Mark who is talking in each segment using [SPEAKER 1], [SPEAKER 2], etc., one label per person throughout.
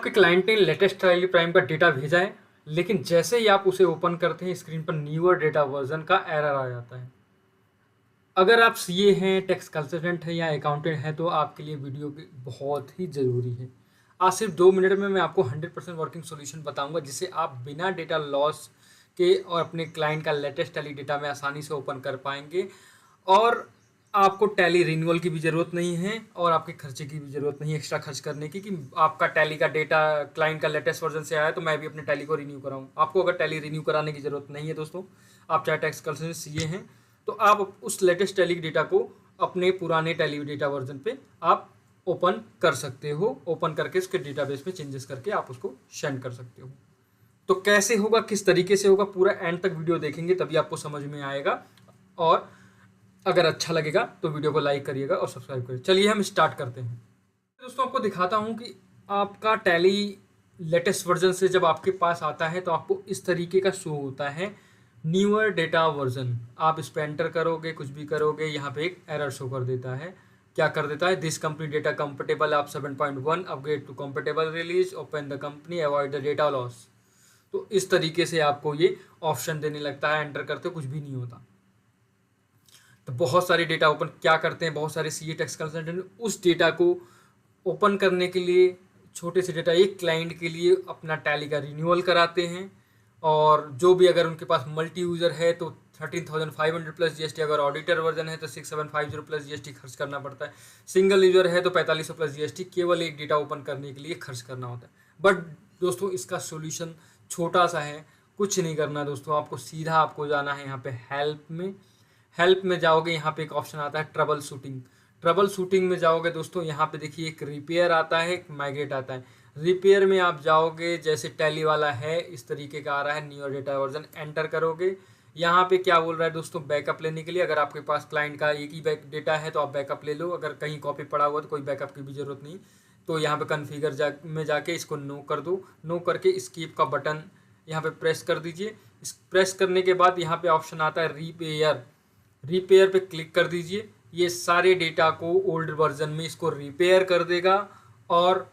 [SPEAKER 1] आपके क्लाइंट ने latest tally prime का डेटा भेजा है, लेकिन जैसे ही आप उसे ओपन करते हैं स्क्रीन पर न्यूअर डेटा वर्जन का एरर आ जाता है। अगर आप सीए हैं, टैक्स कंसल्टेंट हैं या अकाउंटेंट हैं तो आपके लिए वीडियो बहुत ही ज़रूरी है। आज सिर्फ 2 मिनट में मैं आपको 100% वर्किंग सोल्यूशन बताऊंगा जिससे आप बिना डेटा लॉस के और अपने क्लाइंट का लेटेस्ट टैली डेटा में आसानी से ओपन कर पाएंगे और आपको टैली रिन्यूअल की भी ज़रूरत नहीं है और आपके खर्चे की भी ज़रूरत नहीं है एक्स्ट्रा खर्च करने की कि आपका टैली का डेटा क्लाइंट का लेटेस्ट वर्जन से आया तो मैं भी अपने टैली को रिन्यू कराऊँ। आपको अगर टैली रिन्यू कराने की ज़रूरत नहीं है दोस्तों, आप चाहे टैक्स कंसल्टेंट सीए हैं तो आप उस लेटेस्ट टैली डेटा को अपने पुराने टैली डेटा वर्जन पे आप ओपन कर सकते हो। ओपन करके उसके डेटाबेस में चेंजेस करके आप उसको सेंड कर सकते हो। तो कैसे होगा, किस तरीके से होगा, पूरा एंड तक वीडियो देखेंगे तभी आपको समझ में आएगा। और अगर अच्छा लगेगा तो वीडियो को लाइक करिएगा और सब्सक्राइब करिए। चलिए हम स्टार्ट करते हैं। दोस्तों आपको दिखाता हूँ कि आपका टैली लेटेस्ट वर्जन से जब आपके पास आता है तो आपको इस तरीके का शो होता है, न्यूअर डेटा वर्जन। आप इस पर एंटर करोगे, कुछ भी करोगे, यहाँ पे एक एरर शो कर देता है। क्या कर देता है? दिस कंपनी डेटा कंफर्टेबल आप 7.1 upgrade to comfortable release, open the company, avoid the data loss. तो इस तरीके से आपको ये ऑप्शन देने लगता है। एंटर करते कुछ भी नहीं होता। तो बहुत सारे डेटा ओपन क्या करते हैं, बहुत सारे सीए टैक्स कंसल्टेंट उस डेटा को ओपन करने के लिए छोटे से डेटा एक क्लाइंट के लिए अपना टैली का रिन्यूअल कराते हैं। और जो भी अगर उनके पास मल्टी यूज़र है तो 13,500 प्लस जीएसटी, अगर ऑडिटर वर्जन है तो 6,750 प्लस जीएसटी खर्च करना पड़ता है। सिंगल यूज़र है तो 4500 प्लस जीएसटी केवल एक डेटा ओपन करने के लिए खर्च करना होता है। बट दोस्तों इसका सोल्यूशन छोटा सा है, कुछ नहीं करना दोस्तों। आपको सीधा आपको जाना है यहाँ पे हेल्प में जाओगे, यहाँ पे एक ऑप्शन आता है ट्रबल शूटिंग। ट्रबल शूटिंग में जाओगे दोस्तों, यहाँ पे देखिए एक रिपेयर आता है, एक माइग्रेट आता है। रिपेयर में आप जाओगे, जैसे टैली वाला है इस तरीके का आ रहा है, न्यूअर डेटा वर्जन एंटर करोगे। यहाँ पे क्या बोल रहा है दोस्तों, बैकअप लेने के लिए। अगर आपके पास क्लाइंट का एक ही डेटा है तो आप बैकअप ले लो, अगर कहीं कॉपी पड़ा हुआ तो कोई बैकअप की भी ज़रूरत नहीं। तो यहाँ पे कन्फिगर में जाके इसको नो कर दो। नो करके स्कीप का बटन यहाँ पे प्रेस कर दीजिए। इस प्रेस करने के बाद यहाँ पे ऑप्शन आता है रिपेयर पे क्लिक कर दीजिए। ये सारे डेटा को ओल्ड वर्जन में इसको रिपेयर कर देगा और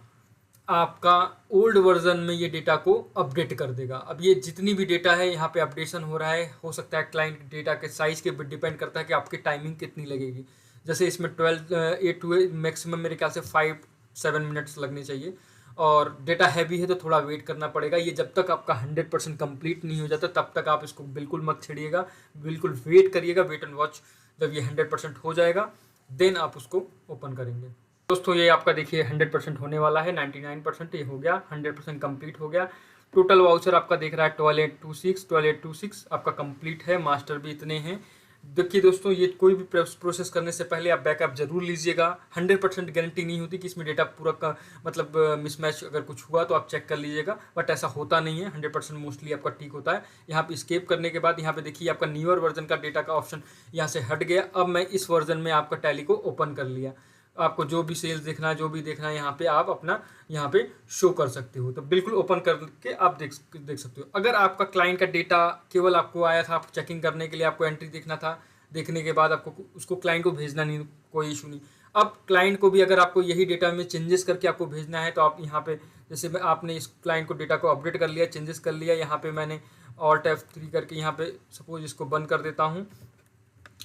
[SPEAKER 1] आपका ओल्ड वर्जन में ये डेटा को अपडेट कर देगा। अब ये जितनी भी डेटा है यहाँ पे अपडेशन हो रहा है, हो सकता है क्लाइंट डेटा के साइज़ के डिपेंड करता है कि आपकी टाइमिंग कितनी लगेगी। जैसे इसमें 8 टू मैक्सिमम मेरे ख्याल से 5-7 मिनट्स लगने चाहिए। और डेटा हैवी है तो थोड़ा वेट करना पड़ेगा। ये जब तक आपका 100% कंप्लीट नहीं हो जाता तब तक आप इसको बिल्कुल मत छेड़िएगा, बिल्कुल वेट करिएगा, वेट एंड वॉच। जब ये 100% हो जाएगा देन आप उसको ओपन करेंगे। दोस्तों ये आपका देखिए 100% होने वाला है, 99% ये हो गया, 100% कंप्लीट हो गया। टोटल वाउचर आपका देख रहा है 12826 आपका कंप्लीट है। मास्टर भी इतने हैं। देखिए दोस्तों, ये कोई भी प्रोसेस करने से पहले आप बैकअप जरूर लीजिएगा। 100% गारंटी नहीं होती कि इसमें डेटा पूरा का मतलब मिसमैच अगर कुछ हुआ तो आप चेक कर लीजिएगा, बट ऐसा होता नहीं है। 100% मोस्टली आपका ठीक होता है। यहाँ पे स्केप करने के बाद यहाँ पे देखिए आपका न्यूअर वर्जन का डेटा का ऑप्शन यहाँ से हट गया। अब मैं इस वर्जन में आपका टैली को ओपन कर लिया। आपको जो भी सेल्स देखना है, जो भी देखना है, यहाँ पे आप अपना यहाँ पे शो कर सकते हो। तो बिल्कुल ओपन करके आप देख सकते हो। अगर आपका क्लाइंट का डेटा केवल आपको आया था, आप चेकिंग करने के लिए आपको एंट्री देखना था, देखने के बाद आपको उसको क्लाइंट को भेजना नहीं, कोई इशू नहीं। अब क्लाइंट को भी अगर आपको यही डेटा में चेंजेस करके आपको भेजना है तो आप यहाँ पे जैसे आपने इस क्लाइंट को डेटा को अपडेट कर लिया, चेंजेस कर लिया, यहाँ पे मैंने Alt F3 करके यहाँ पे सपोज इसको बंद कर देता हूँ।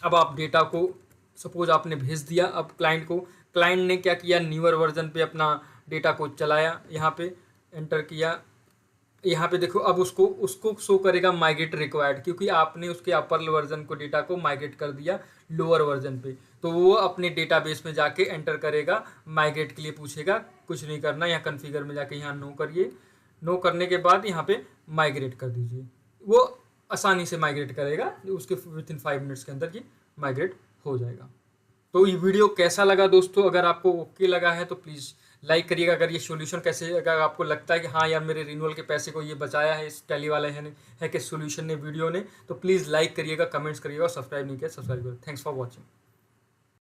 [SPEAKER 1] अब आप डेटा को सपोज आपने भेज दिया। अब क्लाइंट ने क्या किया, न्यूअर वर्जन पे अपना डेटा को चलाया, यहाँ पे एंटर किया। यहाँ पे देखो अब उसको शो करेगा माइग्रेट रिक्वायर्ड, क्योंकि आपने उसके अपर वर्जन को डेटा को माइग्रेट कर दिया लोअर वर्जन पे। तो वो अपने डेटाबेस में जाके एंटर करेगा, माइग्रेट के लिए पूछेगा, कुछ नहीं करना। यहाँ कन्फिगर में जाके यहाँ नो करिए। नो करने के बाद यहाँ पे माइग्रेट कर दीजिए। वो आसानी से माइग्रेट करेगा, उसके विथिन 5 मिनट्स के अंदर ये माइग्रेट हो जाएगा। तो ये वीडियो कैसा लगा दोस्तों? अगर आपको ओके लगा है तो प्लीज़ लाइक करिएगा। अगर ये सॉल्यूशन कैसे, अगर आपको लगता है कि हाँ यार मेरे रिन्यूअल के पैसे को ये बचाया है इस टैली वाले है कि सॉल्यूशन ने, वीडियो ने, तो प्लीज़ लाइक करिएगा, कमेंट्स करिएगा और सब्सक्राइब नहीं किया सब्सक्राइब करिएगा। Thanks for watching.